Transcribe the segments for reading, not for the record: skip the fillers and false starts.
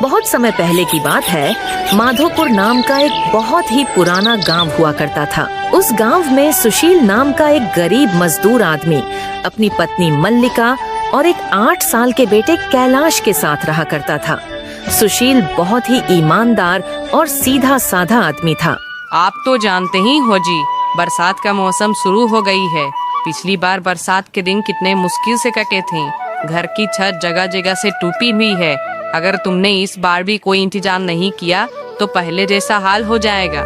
बहुत समय पहले की बात है। माधोपुर नाम का एक बहुत ही पुराना गांव हुआ करता था। उस गांव में सुशील नाम का एक गरीब मजदूर आदमी अपनी पत्नी मल्लिका और एक 8 साल के बेटे कैलाश के साथ रहा करता था। सुशील बहुत ही ईमानदार और सीधा साधा आदमी था। आप तो जानते ही हो जी, बरसात का मौसम शुरू हो गई है। पिछली बार बरसात के दिन कितने मुश्किल से कटे थे। घर की छत जगह जगह से टूटी हुई है। अगर तुमने इस बार भी कोई इंतजाम नहीं किया तो पहले जैसा हाल हो जाएगा।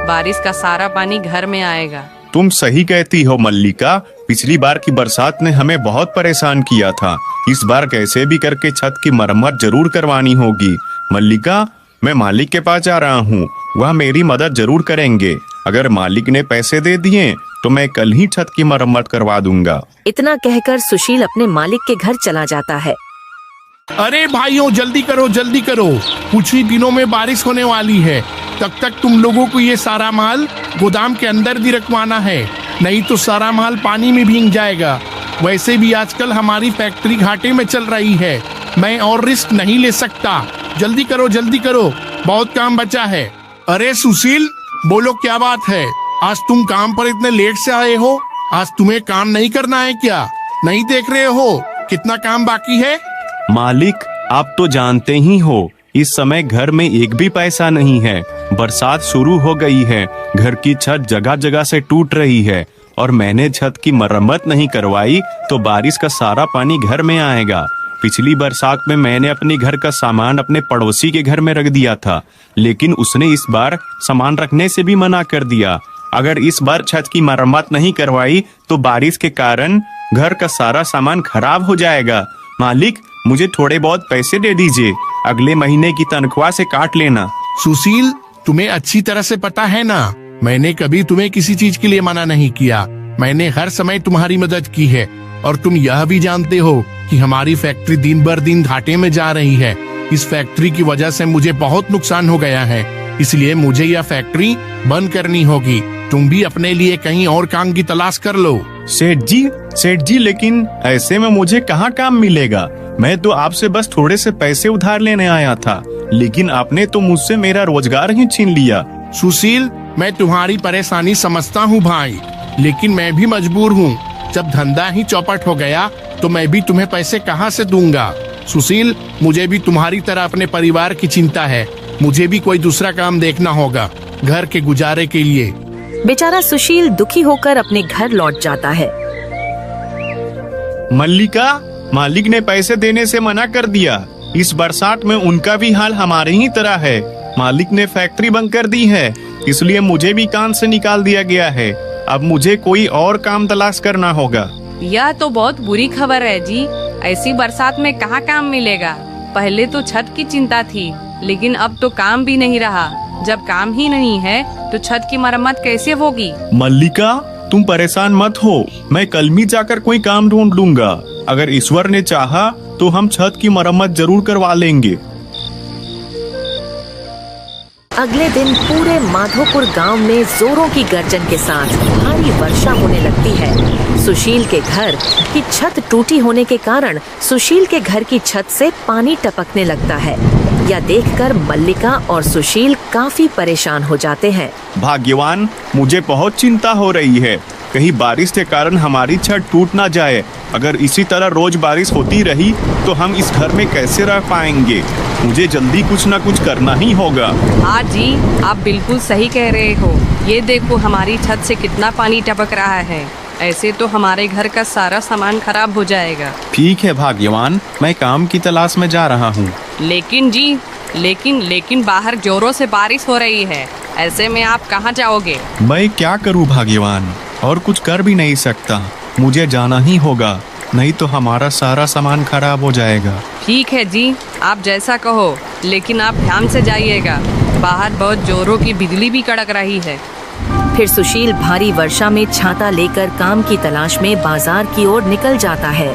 बारिश का सारा पानी घर में आएगा। तुम सही कहती हो मल्लिका, पिछली बार की बरसात ने हमें बहुत परेशान किया था। इस बार कैसे भी करके छत की मरम्मत जरूर करवानी होगी। मल्लिका, मैं मालिक के पास जा रहा हूँ, वह मेरी मदद जरूर करेंगे। अगर मालिक ने पैसे दे दिए तो मैं कल ही छत की मरम्मत करवा दूंगा। इतना कहकर सुशील अपने मालिक के घर चला जाता है। अरे भाइयों, जल्दी करो जल्दी करो, कुछ ही दिनों में बारिश होने वाली है। तब तक तुम लोगों को ये सारा माल गोदाम के अंदर भी रखवाना है, नहीं तो सारा माल पानी में भीग जाएगा। वैसे भी आजकल हमारी फैक्ट्री घाटे में चल रही है, मैं और रिस्क नहीं ले सकता। जल्दी करो, बहुत काम बचा है। अरे सुशील, बोलो क्या बात है? आज तुम काम पर इतने लेट से आए हो? आज तुम्हें काम नहीं करना है क्या? नहीं देख रहे हो कितना काम बाकी है? मालिक, आप तो जानते ही हो, इस समय घर में एक भी पैसा नहीं है। बरसात शुरू हो गई है, घर की छत जगह जगह से टूट रही है और मैंने छत की मरम्मत नहीं करवाई तो बारिश का सारा पानी घर में आएगा। पिछली बरसात में मैंने अपने घर का सामान अपने पड़ोसी के घर में रख दिया था, लेकिन उसने इस बार सामान रखने से भी मना कर दिया। अगर इस बार छत की मरम्मत नहीं करवाई तो बारिश के कारण घर का सारा सामान खराब हो जाएगा। मालिक, मुझे थोड़े बहुत पैसे दे दीजिए, अगले महीने की तनख्वाह से काट लेना। सुशील, तुम्हें अच्छी तरह से पता है ना, मैंने कभी तुम्हें किसी चीज के लिए मना नहीं किया। मैंने हर समय तुम्हारी मदद की है और तुम यह भी जानते हो कि हमारी फैक्ट्री दिन बर दिन घाटे में जा रही है। इस फैक्ट्री की वजह से मुझे बहुत नुकसान हो गया है, इसलिए मुझे यह फैक्ट्री बंद करनी होगी। तुम भी अपने लिए कहीं और काम की तलाश कर लो। सेठ जी, लेकिन ऐसे में मुझे कहाँ काम मिलेगा? मैं तो आपसे बस थोड़े से पैसे उधार लेने आया था, लेकिन आपने तो मुझसे मेरा रोजगार ही छीन लिया। सुशील, मैं तुम्हारी परेशानी समझता हूँ भाई, लेकिन मैं भी मजबूर हूँ। जब धंधा ही चौपट हो गया तो मैं भी तुम्हें पैसे कहाँ से दूंगा? सुशील, मुझे भी तुम्हारी तरह अपने परिवार की चिंता है। मुझे भी कोई दूसरा काम देखना होगा घर के गुजारे के लिए। बेचारा सुशील दुखी होकर अपने घर लौट जाता है। मल्लिका, मालिक ने पैसे देने से मना कर दिया। इस बरसात में उनका भी हाल हमारे ही तरह है। मालिक ने फैक्ट्री बंद कर दी है, इसलिए मुझे भी काम से निकाल दिया गया है। अब मुझे कोई और काम तलाश करना होगा। यह तो बहुत बुरी खबर है जी। ऐसी बरसात में कहाँ काम मिलेगा? पहले तो छत की चिंता थी, लेकिन अब तो काम भी नहीं रहा। जब काम ही नहीं है तो छत की मरम्मत कैसे होगी? मल्लिका, तुम परेशान मत हो, मैं कल ही जाकर कोई काम ढूंढ लूंगा। अगर ईश्वर ने चाहा तो हम छत की मरम्मत जरूर करवा लेंगे। अगले दिन पूरे माधोपुर गांव में जोरों की गर्जन के साथ भारी वर्षा होने लगती है। सुशील के घर की छत टूटी होने के कारण सुशील के घर की छत से पानी टपकने लगता है। यह देखकर मल्लिका और सुशील काफी परेशान हो जाते हैं। भाग्यवान, मुझे बहुत चिंता हो रही है, कहीं बारिश के कारण हमारी छत टूट ना जाए। अगर इसी तरह रोज बारिश होती रही तो हम इस घर में कैसे रह पाएंगे? मुझे जल्दी कुछ न कुछ करना ही होगा। हाँ जी, आप बिल्कुल सही कह रहे हो। ये देखो, हमारी छत से कितना पानी टपक रहा है। ऐसे तो हमारे घर का सारा सामान खराब हो जाएगा। ठीक है भाग्यवान, मैं काम की तलाश में जा रहा हूँ। लेकिन जी, लेकिन बाहर जोरों से बारिश हो रही है। ऐसे में आप कहाँ जाओगे? मैं क्या करूँ भाग्यवान, और कुछ कर भी नहीं सकता। मुझे जाना ही होगा, नहीं तो हमारा सारा सामान खराब हो जाएगा। ठीक है जी, आप जैसा कहो, लेकिन आप ध्यान से जाइएगा। बाहर बहुत जोरों की बिजली भी कड़क रही है। फिर सुशील भारी वर्षा में छाता लेकर काम की तलाश में बाजार की ओर निकल जाता है।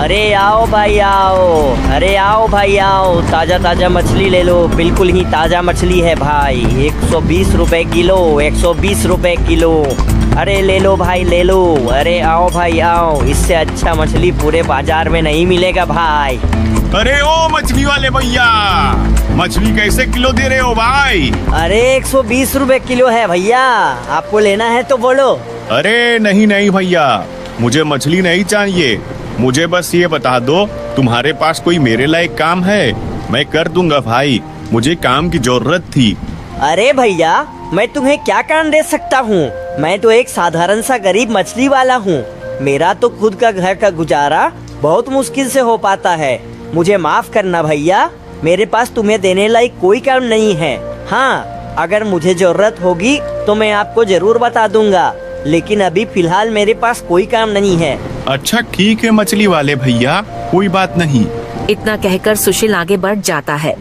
अरे आओ भाई आओ, अरे आओ भाई आओ, ताजा ताजा मछली ले लो, बिल्कुल ही ताजा मछली है भाई। 120 रुपए किलो, 120 रुपए किलो। अरे ले लो भाई ले लो, अरे आओ भाई आओ, इससे अच्छा मछली पूरे बाजार में नहीं मिलेगा भाई। अरे ओ मछली वाले भैया, मछली कैसे किलो दे रहे हो भाई? अरे 120 रुपए किलो है भैया, आपको लेना है तो बोलो। अरे नहीं नहीं भैया, मुझे मछली नहीं चाहिए। मुझे बस ये बता दो, तुम्हारे पास कोई मेरे लायक काम है? मैं कर दूंगा भाई, मुझे काम की जरूरत थी। अरे भैया, मैं तुम्हें क्या काम दे सकता हूँ? मैं तो एक साधारण सा गरीब मछली वाला हूँ। मेरा तो खुद का घर का गुजारा बहुत मुश्किल से हो पाता है। मुझे माफ करना भैया, मेरे पास तुम्हें देने लायक कोई काम नहीं है। हाँ, अगर मुझे जरूरत होगी तो मैं आपको जरूर बता दूंगा, लेकिन अभी फिलहाल मेरे पास कोई काम नहीं है। अच्छा ठीक है मछली वाले भैया, कोई बात नहीं। इतना कहकर सुशील आगे बढ़ जाता है।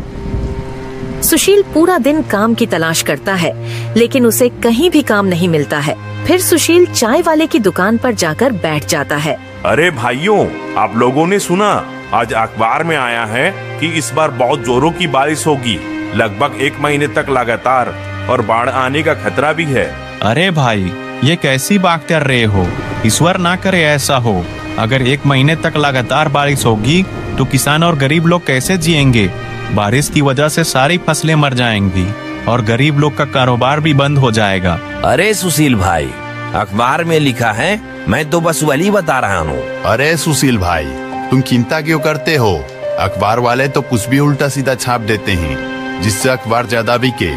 सुशील पूरा दिन काम की तलाश करता है, लेकिन उसे कहीं भी काम नहीं मिलता है। फिर सुशील चाय वाले की दुकान पर जाकर बैठ जाता है। अरे भाइयों, आप लोगों ने सुना? आज अखबार में आया है कि इस बार बहुत जोरों की बारिश होगी, लगभग 1 महीने तक लगातार, और बाढ़ आने का खतरा भी है। अरे भाई, ये कैसी बात कर रहे हो? ईश्वर ना करे ऐसा हो। अगर 1 महीने तक लगातार बारिश होगी तो किसान और गरीब लोग कैसे जिएंगे? बारिश की वजह से सारी फसलें मर जाएंगी और गरीब लोग का कारोबार भी बंद हो जाएगा। अरे सुशील भाई, अखबार में लिखा है, मैं तो बस वही बता रहा हूँ। अरे सुशील भाई, तुम चिंता क्यों करते हो? अखबार वाले तो कुछ भी उल्टा सीधा छाप देते हैं, जिससे अखबार ज्यादा बिके।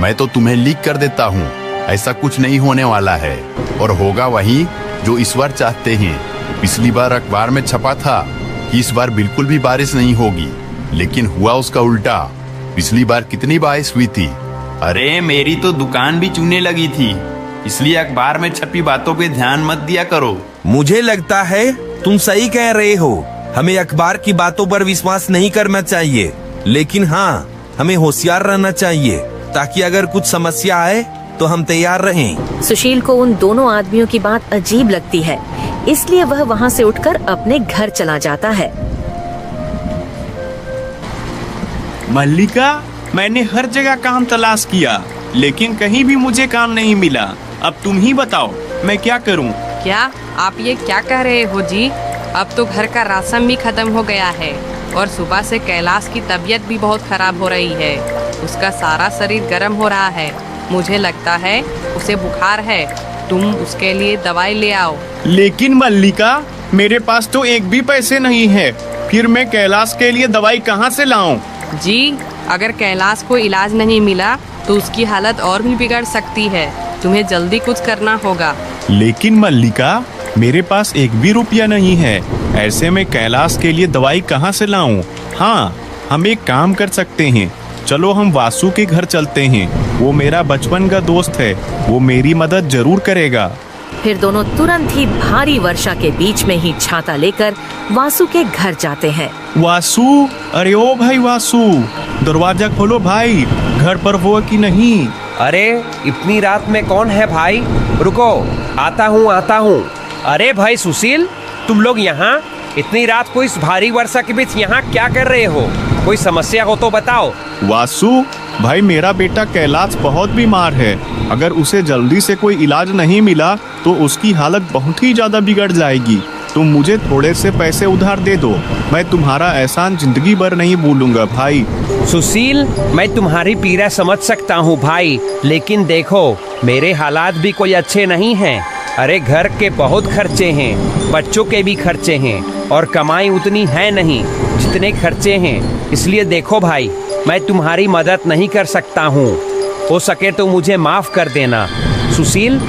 मैं तो तुम्हें लीक कर देता हूँ, ऐसा कुछ नहीं होने वाला है, और होगा वही जो ईश्वर चाहते हैं। पिछली बार अखबार में छपा था कि इस बार बिल्कुल भी बारिश नहीं होगी, लेकिन हुआ उसका उल्टा। पिछली बार कितनी बारिश हुई थी। अरे मेरी तो दुकान भी चूने लगी थी, इसलिए अखबार में छपी बातों पे ध्यान मत दिया करो। मुझे लगता है तुम सही कह रहे हो, हमें अखबार की बातों पर विश्वास नहीं करना चाहिए, लेकिन हाँ, हमें होशियार रहना चाहिए, ताकि अगर कुछ समस्या आए तो हम तैयार रहें। सुशील को उन दोनों आदमियों की बात अजीब लगती है, इसलिए वह वहाँ से उठकर अपने घर चला जाता है। मल्लिका, मैंने हर जगह काम तलाश किया, लेकिन कहीं भी मुझे काम नहीं मिला। अब तुम ही बताओ, मैं क्या करूं? क्या आप ये क्या कह रहे हो जी? अब तो घर का राशन भी खत्म हो गया है, और सुबह से कैलाश की तबीयत भी बहुत खराब हो रही है। उसका सारा शरीर गर्म हो रहा है, मुझे लगता है उसे बुखार है। तुम उसके लिए दवाई ले आओ। लेकिन मल्लिका, मेरे पास तो एक भी पैसे नहीं है, फिर मैं कैलाश के लिए दवाई कहाँ से लाऊं? जी, अगर कैलाश को इलाज नहीं मिला तो उसकी हालत और भी बिगड़ सकती है। तुम्हें जल्दी कुछ करना होगा। लेकिन मल्लिका, मेरे पास एक भी रुपया नहीं है, ऐसे में कैलाश के लिए दवाई कहाँ से लाऊं? हाँ, हम एक काम कर सकते हैं, चलो हम वासु के घर चलते हैं। वो मेरा बचपन का दोस्त है, वो मेरी मदद जरूर करेगा। फिर दोनों तुरंत ही भारी वर्षा के बीच में ही छाता लेकर वासु के घर जाते हैं। वासु, अरे ओ भाई वासु, दरवाजा खोलो भाई, घर पर वो कि नहीं? अरे इतनी रात में कौन है भाई? रुको, आता हूँ। अरे भाई सुशील, तुम लोग यहाँ इतनी रात को इस भारी वर्षा के बीच यहाँ क्या कर रहे हो? कोई समस्या हो तो बताओ। वासु भाई, मेरा बेटा कैलाश बहुत बीमार है, अगर उसे जल्दी से कोई इलाज नहीं मिला तो उसकी हालत बहुत ही ज्यादा बिगड़ जाएगी। तुम मुझे थोड़े से पैसे उधार दे दो, मैं तुम्हारा एहसान जिंदगी भर नहीं भूलूंगा भाई। सुशील, मैं तुम्हारी पीड़ा समझ सकता हूँ भाई, लेकिन देखो, मेरे हालात भी कोई अच्छे नहीं हैं। अरे घर के बहुत खर्चे हैं, बच्चों के भी खर्चे हैं, और कमाई उतनी है नहीं जितने खर्चे हैं। इसलिए देखो भाई, मैं तुम्हारी मदद नहीं कर सकता हूँ, हो सके तो मुझे माफ कर देना। सुशील,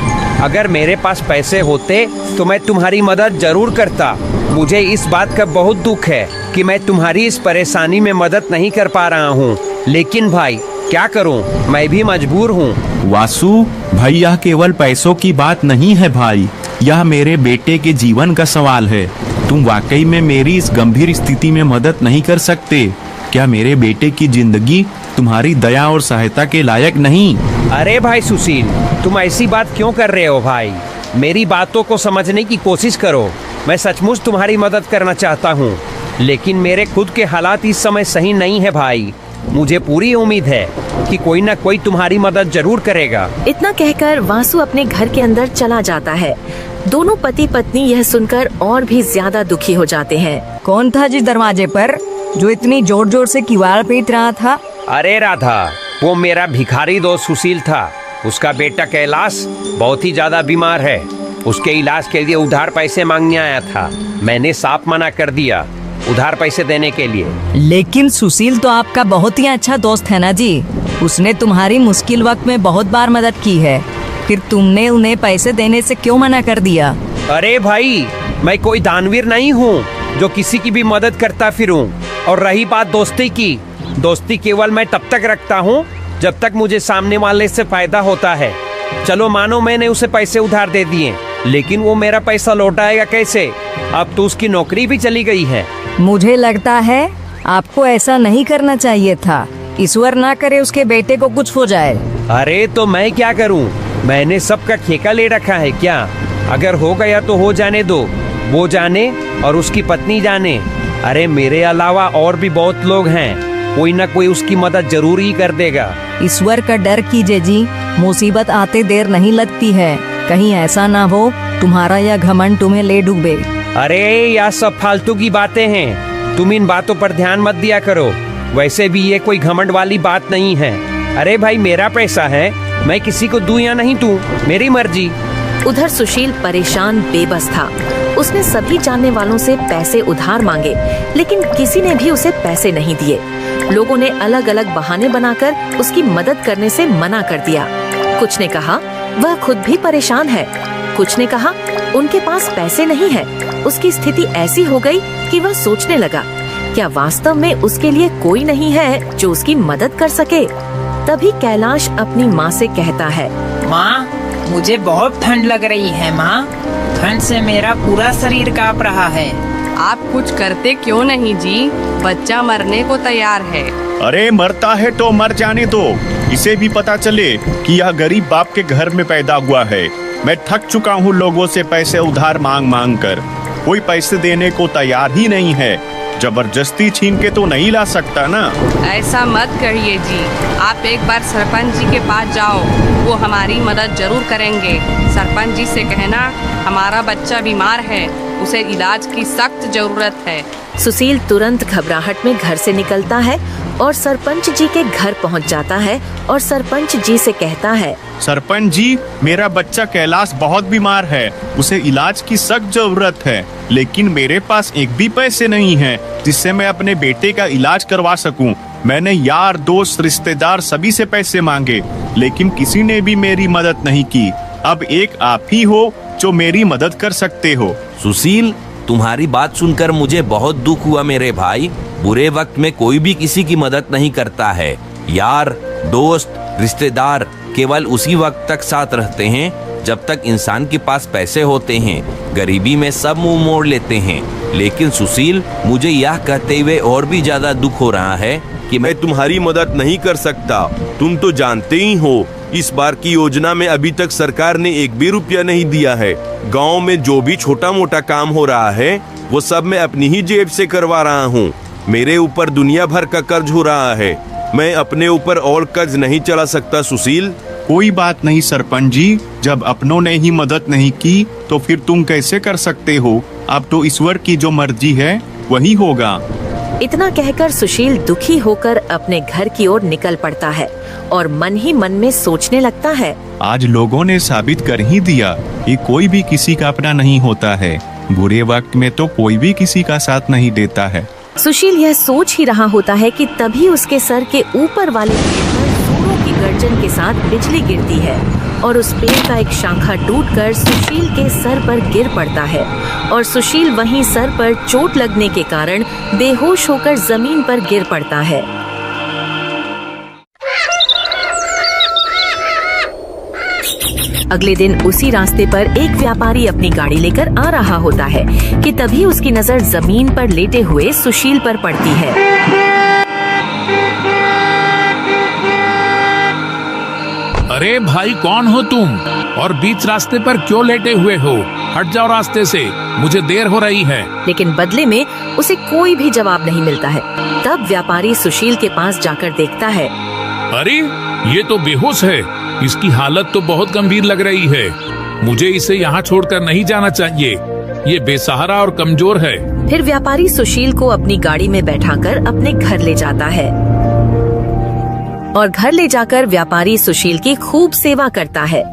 अगर मेरे पास पैसे होते तो मैं तुम्हारी मदद जरूर करता। मुझे इस बात का बहुत दुख है कि मैं तुम्हारी इस परेशानी में मदद नहीं कर पा रहा हूँ, लेकिन भाई क्या करूँ, मैं भी मजबूर हूँ। वासु भाई, यह केवल पैसों की बात नहीं है भाई, यह मेरे बेटे के जीवन का सवाल है। तुम वाकई में मेरी इस गंभीर स्थिति में मदद नहीं कर सकते? क्या मेरे बेटे की जिंदगी तुम्हारी दया और सहायता के लायक नहीं? अरे भाई सुशील, तुम ऐसी बात क्यों कर रहे हो भाई? मेरी बातों को समझने की कोशिश करो। मैं सचमुच तुम्हारी मदद करना चाहता हूँ, लेकिन मेरे खुद के हालात इस समय सही नहीं है भाई। मुझे पूरी उम्मीद है कि कोई ना कोई तुम्हारी मदद जरूर करेगा। इतना कहकर वासु अपने घर के अंदर चला जाता है। दोनों पति पत्नी यह सुनकर और भी ज्यादा दुखी हो जाते हैं। कौन था जी दरवाजे पर जो इतनी जोर जोर से किवाड़ पीट रहा था? अरे राधा, वो मेरा भिखारी दोस्त सुशील था। उसका बेटा कैलाश बहुत ही ज्यादा बीमार है। उसके इलाज के लिए उधार पैसे मांगने आया था। मैंने साफ मना कर दिया उधार पैसे देने के लिए। लेकिन सुशील तो आपका बहुत ही अच्छा दोस्त है ना जी। उसने तुम्हारी मुश्किल वक्त में बहुत बार मदद की है, फिर तुमने उन्हें पैसे देने से क्यों मना कर दिया? अरे भाई, मैं कोई दानवीर नहीं हूँ जो किसी की भी मदद करता फिरूं। और रही बात दोस्ती की, दोस्ती केवल मैं तब तक रखता हूँ जब तक मुझे सामने वाले से फायदा होता है। चलो मानो मैंने उसे पैसे उधार दे दिए, लेकिन वो मेरा पैसा लौटाएगा कैसे? अब तो उसकी नौकरी भी चली गई है। मुझे लगता है आपको ऐसा नहीं करना चाहिए था। ईश्वर ना करे उसके बेटे को कुछ हो जाए। अरे तो मैं क्या करूं? मैंने सबका ठेका ले रखा है क्या? अगर हो गया तो हो जाने दो, वो जाने और उसकी पत्नी जाने। अरे मेरे अलावा और भी बहुत लोग हैं, कोई ना कोई उसकी मदद जरूर ही कर देगा। ईश्वर का डर कीजिए जी, मुसीबत आते देर नहीं लगती है। कहीं ऐसा ना हो तुम्हारा यह घमंड तुम्हें ले डूबे। अरे यह सब फालतू की बातें हैं, तुम इन बातों पर ध्यान मत दिया करो। वैसे भी ये कोई घमंड वाली बात नहीं है। अरे भाई, मेरा पैसा है, मैं किसी को दूं या नहीं दूं, मेरी मर्जी। उधर सुशील परेशान बेबस था। उसने सभी जानने वालों से पैसे उधार मांगे, लेकिन किसी ने भी उसे पैसे नहीं दिए। लोगों ने अलग अलग बहाने बनाकर उसकी मदद करने से मना कर दिया। कुछ ने कहा वह खुद भी परेशान है, कुछ ने कहा उनके पास पैसे नहीं है। उसकी स्थिति ऐसी हो गई कि वह सोचने लगा, क्या वास्तव में उसके लिए कोई नहीं है जो उसकी मदद कर सके? तभी कैलाश अपनी माँ से कहता है, माँ, मुझे बहुत ठंड लग रही है माँ। ठंड से मेरा पूरा शरीर कांप रहा है। आप कुछ करते क्यों नहीं जी? बच्चा मरने को तैयार है। अरे मरता है तो मर जाने दो, इसे भी पता चले कि यह गरीब बाप के घर में पैदा हुआ है। मैं थक चुका हूँ लोगों से पैसे उधार मांग मांग कर। कोई पैसे देने को तैयार ही नहीं है। जबरदस्ती छीन के तो नहीं ला सकता ना। ऐसा मत कहिए जी, आप एक बार सरपंच जी के पास जाओ, वो हमारी मदद जरूर करेंगे। सरपंच जी से कहना हमारा बच्चा बीमार है, उसे इलाज की सख्त जरूरत है। सुशील तुरंत घबराहट में घर से निकलता है और सरपंच जी के घर पहुंच जाता है और सरपंच जी से कहता है, सरपंच जी, मेरा बच्चा कैलाश बहुत बीमार है, उसे इलाज की सख्त जरूरत है, लेकिन मेरे पास एक भी पैसे नहीं है जिससे मैं अपने बेटे का इलाज करवा सकूं। मैंने यार दोस्त रिश्तेदार सभी से पैसे मांगे, लेकिन किसी ने भी मेरी मदद नहीं की। अब एक आप ही हो जो मेरी मदद कर सकते हो। सुशील, तुम्हारी बात सुनकर मुझे बहुत दुख हुआ मेरे भाई। बुरे वक्त में कोई भी किसी की मदद नहीं करता है। यार दोस्त रिश्तेदार केवल उसी वक्त तक साथ रहते हैं जब तक इंसान के पास पैसे होते हैं। गरीबी में सब मुंह मोड़ लेते हैं। लेकिन सुशील, मुझे यह कहते हुए और भी ज्यादा दुख हो रहा है कि मैं तुम्हारी मदद नहीं कर सकता। तुम तो जानते ही हो, इस बार की योजना में अभी तक सरकार ने एक भी रुपया नहीं दिया है। गांव में जो भी छोटा मोटा काम हो रहा है वो सब मैं अपनी ही जेब से करवा रहा हूँ। मेरे ऊपर दुनिया भर का कर्ज हो रहा है। मैं अपने ऊपर और कर्ज नहीं चला सकता सुशील। कोई बात नहीं सरपंच जी, जब अपनों ने ही मदद नहीं की तो फिर तुम कैसे कर सकते हो? अब तो ईश्वर की जो मर्जी है वही होगा। इतना कहकर सुशील दुखी होकर अपने घर की ओर निकल पड़ता है और मन ही मन में सोचने लगता है, आज लोगों ने साबित कर ही दिया कि कोई भी किसी का अपना नहीं होता है। बुरे वक्त में तो कोई भी किसी का साथ नहीं देता है। सुशील यह सोच ही रहा होता है कि तभी उसके सर के ऊपर वाले पेड़ पर जोरों की गर्जन के साथ बिजली गिरती है और उस पेड़ का एक शाखा टूटकर सुशील के सर पर गिर पड़ता है और सुशील वहीं सर पर चोट लगने के कारण बेहोश होकर जमीन पर गिर पड़ता है। अगले दिन उसी रास्ते पर एक व्यापारी अपनी गाड़ी लेकर आ रहा होता है कि तभी उसकी नजर जमीन पर लेटे हुए सुशील पर पड़ती है। अरे भाई, कौन हो तुम और बीच रास्ते पर क्यों लेटे हुए हो? हट जाओ रास्ते से, मुझे देर हो रही है। लेकिन बदले में उसे कोई भी जवाब नहीं मिलता है। तब व्यापारी सुशील के पास जाकर देखता है। अरे ये तो बेहोश है, इसकी हालत तो बहुत गंभीर लग रही है। मुझे इसे यहाँ छोड़कर नहीं जाना चाहिए, ये बेसहारा और कमजोर है। फिर व्यापारी सुशील को अपनी गाड़ी में बैठाकर अपने घर ले जाता है और घर ले जाकर व्यापारी सुशील की खूब सेवा करता है।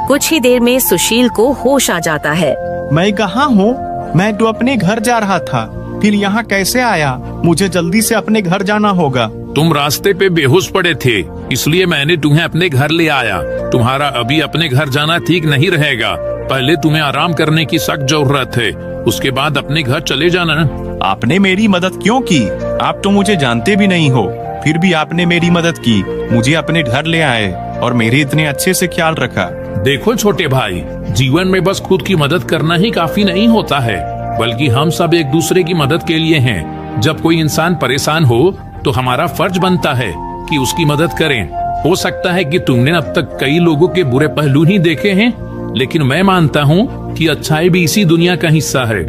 कुछ ही देर में सुशील को होश आ जाता है। मैं कहाँ हूँ? मैं तो अपने घर जा रहा था, फिर यहाँ कैसे आया? मुझे जल्दी से अपने घर जाना होगा। तुम रास्ते पे बेहोश पड़े थे, इसलिए मैंने तुम्हें अपने घर ले आया। तुम्हारा अभी अपने घर जाना ठीक नहीं रहेगा। पहले तुम्हें आराम करने की सख्त जरूरत है, उसके बाद अपने घर चले जाना। आपने मेरी मदद क्यों की? आप तो मुझे जानते भी नहीं हो, फिर भी आपने मेरी मदद की, मुझे अपने घर ले आए और मेरे इतने अच्छे से ख्याल रखा। देखो छोटे भाई, जीवन में बस खुद की मदद करना ही काफी नहीं होता है, बल्कि हम सब एक दूसरे की मदद के लिए हैं। जब कोई इंसान परेशान हो तो हमारा फर्ज बनता है कि उसकी मदद करें। हो सकता है कि तुमने अब तक कई लोगों के बुरे पहलू ही देखे हैं, लेकिन मैं मानता हूँ कि अच्छाई भी इसी दुनिया का हिस्सा है।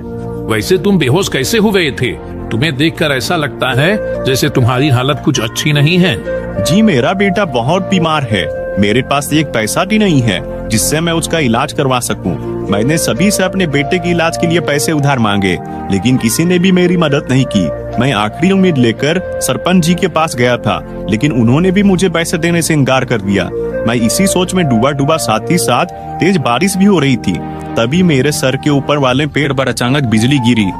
वैसे तुम बेहोश कैसे हो गए थे? तुम्हें देखकर ऐसा लगता है जैसे तुम्हारी हालत कुछ अच्छी नहीं है। जी, मेरा बेटा बहुत बीमार है। मेरे पास एक पैसा भी नहीं है जिससे मैं उसका इलाज करवा सकूं। मैंने सभी से अपने बेटे के इलाज के लिए पैसे उधार मांगे, लेकिन किसी ने भी मेरी मदद नहीं की। मैं आखिरी उम्मीद लेकर सरपंच जी के पास गया था, लेकिन उन्होंने भी मुझे पैसे देने से इनकार कर दिया। मैं इसी सोच में डूबा साथ ही साथ तेज बारिश भी हो रही थी। तभी मेरे सर के ऊपर वाले पेड़ पर अचानक बिजली गिरी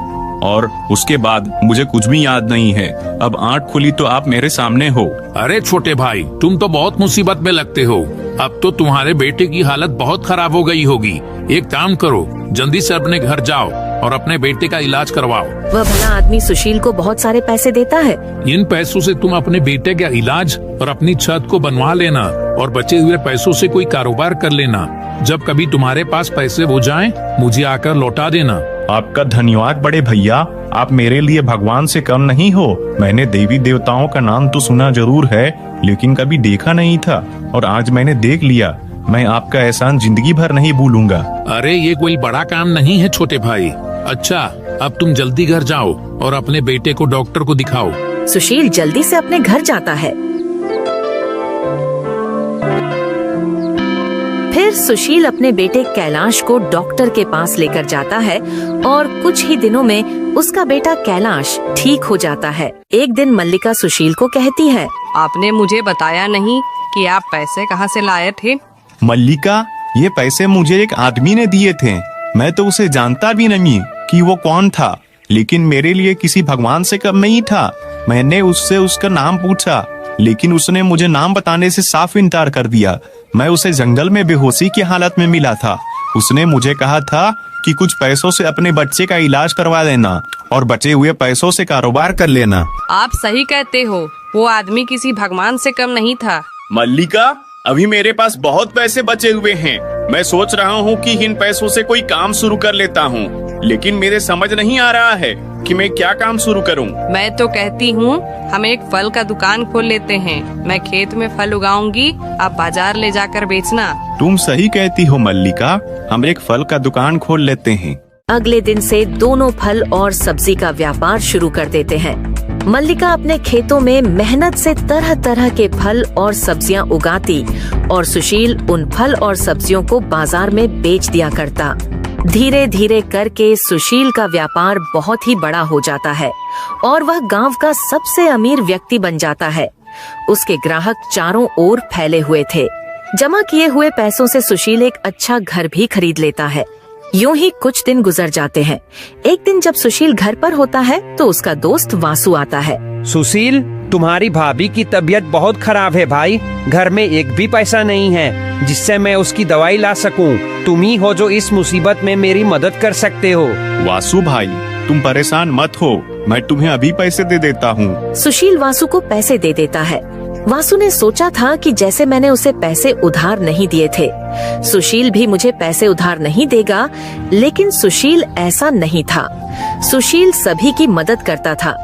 और उसके बाद मुझे कुछ भी याद नहीं है। अब आंख खुली तो आप मेरे सामने हो। अरे छोटे भाई, तुम तो बहुत मुसीबत में लगते हो। अब तो तुम्हारे बेटे की हालत बहुत खराब हो गई होगी। एक काम करो, जल्दी से अपने घर जाओ और अपने बेटे का इलाज करवाओ। वह भला आदमी सुशील को बहुत सारे पैसे देता है। इन पैसों से तुम अपने बेटे का इलाज और अपनी छत को बनवा लेना और बचे हुए पैसों से कोई कारोबार कर लेना। जब कभी तुम्हारे पास पैसे हो जाएं, मुझे आकर लौटा देना। आपका धन्यवाद बड़े भैया, आप मेरे लिए भगवान से कम नहीं हो। मैंने देवी देवताओं का नाम तो सुना जरूर है, लेकिन कभी देखा नहीं था, और आज मैंने देख लिया। मैं आपका एहसान जिंदगी भर नहीं भूलूंगा। अरे ये कोई बड़ा काम नहीं है छोटे भाई। अच्छा, अब तुम जल्दी घर जाओ और अपने बेटे को डॉक्टर को दिखाओ। सुशील जल्दी से अपने घर जाता है। फिर सुशील अपने बेटे कैलाश को डॉक्टर के पास लेकर जाता है और कुछ ही दिनों में उसका बेटा कैलाश ठीक हो जाता है। एक दिन मल्लिका सुशील को कहती है, आपने मुझे बताया नहीं कि आप पैसे कहाँ से लाए थे? मल्लिका, ये पैसे मुझे एक आदमी ने दिए थे। मैं तो उसे जानता भी नहीं कि वो कौन था, लेकिन मेरे लिए किसी भगवान से कम नहीं था। मैंने उससे उसका नाम पूछा, लेकिन उसने मुझे नाम बताने से साफ इनकार कर दिया। मैं उसे जंगल में बेहोशी की हालत में मिला था। उसने मुझे कहा था कि कुछ पैसों से अपने बच्चे का इलाज करवा लेना और बचे हुए पैसों से कारोबार कर लेना। आप सही कहते हो, वो आदमी किसी भगवान से कम नहीं था। मल्लिका, अभी मेरे पास बहुत पैसे बचे हुए हैं। मैं सोच रहा हूँ कि इन पैसों से कोई काम शुरू कर लेता हूँ, लेकिन मेरे समझ नहीं आ रहा है कि मैं क्या काम शुरू करूँ। मैं तो कहती हूँ हम एक फल का दुकान खोल लेते हैं। मैं खेत में फल उगाऊंगी, आप बाजार ले जाकर बेचना। तुम सही कहती हो मल्लिका, हम एक फल का दुकान खोल लेते हैं। अगले दिन से दोनों फल और सब्जी का व्यापार शुरू कर देते हैं। मल्लिका अपने खेतों में मेहनत से तरह तरह के फल और सब्जियां उगाती और सुशील उन फल और सब्जियों को बाजार में बेच दिया करता। धीरे धीरे करके सुशील का व्यापार बहुत ही बड़ा हो जाता है और वह गांव का सबसे अमीर व्यक्ति बन जाता है। उसके ग्राहक चारों ओर फैले हुए थे। जमा किए हुए पैसों से सुशील एक अच्छा घर भी खरीद लेता है। यूं ही कुछ दिन गुजर जाते हैं। एक दिन जब सुशील घर पर होता है तो उसका दोस्त वासु आता है। सुशील, तुम्हारी भाभी की तबीयत बहुत खराब है भाई। घर में एक भी पैसा नहीं है जिससे मैं उसकी दवाई ला सकूं। तुम ही हो जो इस मुसीबत में मेरी मदद कर सकते हो। वासु भाई, तुम परेशान मत हो, मैं तुम्हें अभी पैसे दे देता हूँ। सुशील वासु को पैसे दे देता है। वासु ने सोचा था कि जैसे मैंने उसे पैसे उधार नहीं दिए थे, सुशील भी मुझे पैसे उधार नहीं देगा, लेकिन सुशील ऐसा नहीं था। सुशील सभी की मदद करता था।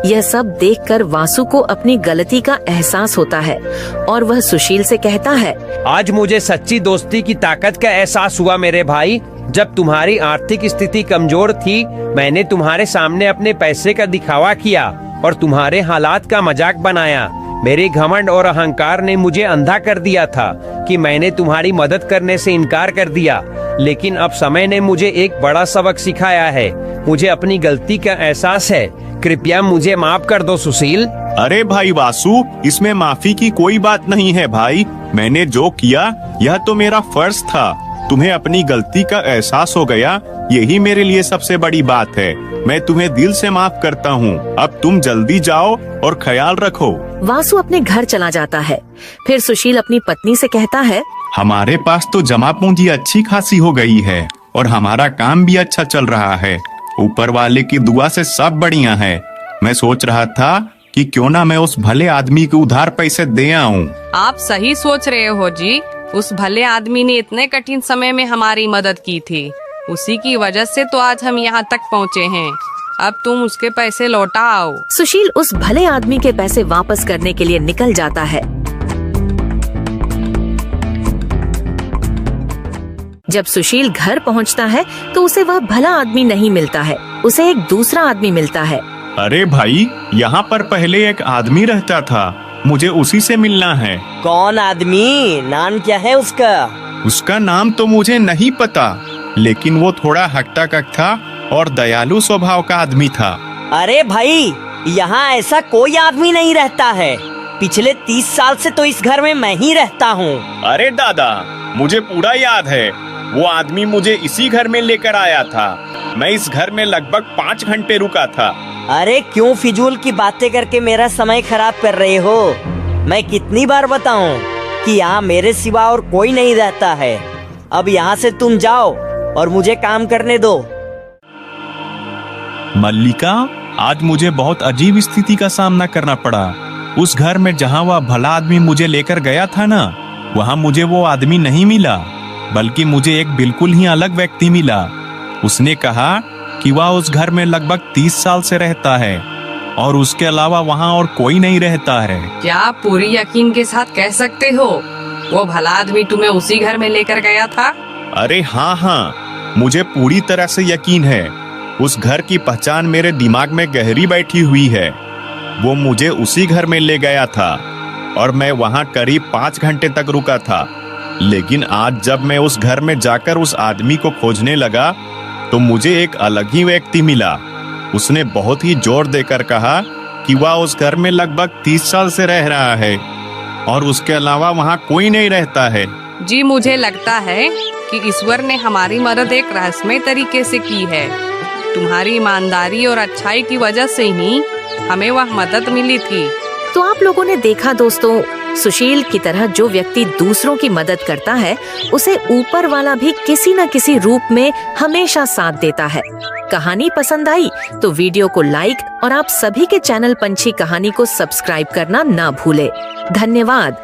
यह सब देखकर वासु को अपनी गलती का एहसास होता है और वह सुशील से कहता है, आज मुझे सच्ची दोस्ती की ताकत का एहसास हुआ मेरे भाई। जब तुम्हारी आर्थिक स्थिति कमजोर थी, मैंने तुम्हारे सामने अपने पैसे का दिखावा किया और तुम्हारे हालात का मजाक बनाया। मेरे घमंड और अहंकार ने मुझे अंधा कर दिया था कि मैंने तुम्हारी मदद करने से इनकार कर दिया। लेकिन अब समय ने मुझे एक बड़ा सबक सिखाया है। मुझे अपनी गलती का एहसास है। कृपया मुझे माफ कर दो सुशील। अरे भाई वासु, इसमें माफी की कोई बात नहीं है भाई। मैंने जो किया यह तो मेरा फर्ज था। तुम्हें अपनी गलती का एहसास हो गया, यही मेरे लिए सबसे बड़ी बात है। मैं तुम्हें दिल से माफ करता हूँ। अब तुम जल्दी जाओ और ख्याल रखो। वासु अपने घर चला जाता है। फिर सुशील अपनी पत्नी से कहता है, हमारे पास तो जमा पूंजी अच्छी खासी हो गई है और हमारा काम भी अच्छा चल रहा है। ऊपर वाले की दुआ से सब बढ़िया है। मैं सोच रहा था कि क्यों ना मैं उस भले आदमी को उधार पैसे दे आऊं। आप सही सोच रहे हो जी। उस भले आदमी ने इतने कठिन समय में हमारी मदद की थी। उसी की वजह से तो आज हम यहाँ तक पहुँचे हैं। अब तुम उसके पैसे लौटा आओ। सुशील उस भले आदमी के पैसे वापस करने के लिए निकल जाता है। जब सुशील घर पहुंचता है तो उसे वह भला आदमी नहीं मिलता है, उसे एक दूसरा आदमी मिलता है। अरे भाई, यहाँ पर पहले एक आदमी रहता था, मुझे उसी से मिलना है। कौन आदमी? नाम क्या है उसका? उसका नाम तो मुझे नहीं पता, लेकिन वो थोड़ा हट्टा कट्टा और दयालु स्वभाव का आदमी था। अरे भाई, यहाँ ऐसा कोई आदमी नहीं रहता है। पिछले 30 साल से तो इस घर में मैं ही रहता हूँ। अरे दादा, मुझे पूरा याद है। वो आदमी मुझे इसी घर में लेकर आया था। मैं इस घर में लगभग 5 घंटे रुका था। अरे क्यों फिजूल की बातें करके मेरा समय खराब कर रहे हो? मैं कितनी बार बताऊं कि यहाँ मेरे सिवा और कोई नहीं रहता है। अब यहाँ से तुम जाओ और मुझे काम करने दो। मल्लिका, आज मुझे बहुत अजीब स्थिति का सामना करना पड़ा। उस घर में जहाँ वह भला आदमी मुझे लेकर गया था ना, वहाँ मुझे वो आदमी नहीं मिला, बल्कि मुझे एक बिल्कुल ही अलग व्यक्ति मिला। उसने कहा कि वह उस घर में लगभग 30 साल से रहता है और उसके अलावा वहाँ और कोई नहीं रहता है। क्या आप पूरी यकीन के साथ कह सकते हो वो भला आदमी तुम्हें उसी घर में लेकर गया था? अरे हाँ, मुझे पूरी तरह से यकीन है। उस घर की पहचान मेरे दिमाग में गहरी बैठी हुई है। वो मुझे उसी घर में ले गया था और मैं वहाँ करीब 5 घंटे तक रुका था। लेकिन आज जब मैं उस घर में जाकर उस आदमी को खोजने लगा तो मुझे एक अलग ही व्यक्ति मिला। उसने बहुत ही जोर देकर कहा कि वह उस घर में लगभग 30 साल से रह रहा है और उसके अलावा वहाँ कोई नहीं रहता है। जी, मुझे लगता है कि ईश्वर ने हमारी मदद एक रहस्यमय तरीके से की है। तुम्हारी ईमानदारी और अच्छाई की वजह से ही हमें वह मदद मिली थी। तो आप लोगों ने देखा दोस्तों, सुशील की तरह जो व्यक्ति दूसरों की मदद करता है, उसे ऊपर वाला भी किसी न किसी रूप में हमेशा साथ देता है। कहानी पसंद आई तो वीडियो को लाइक और आप सभी के चैनल पंछी कहानी को सब्सक्राइब करना ना भूले। धन्यवाद।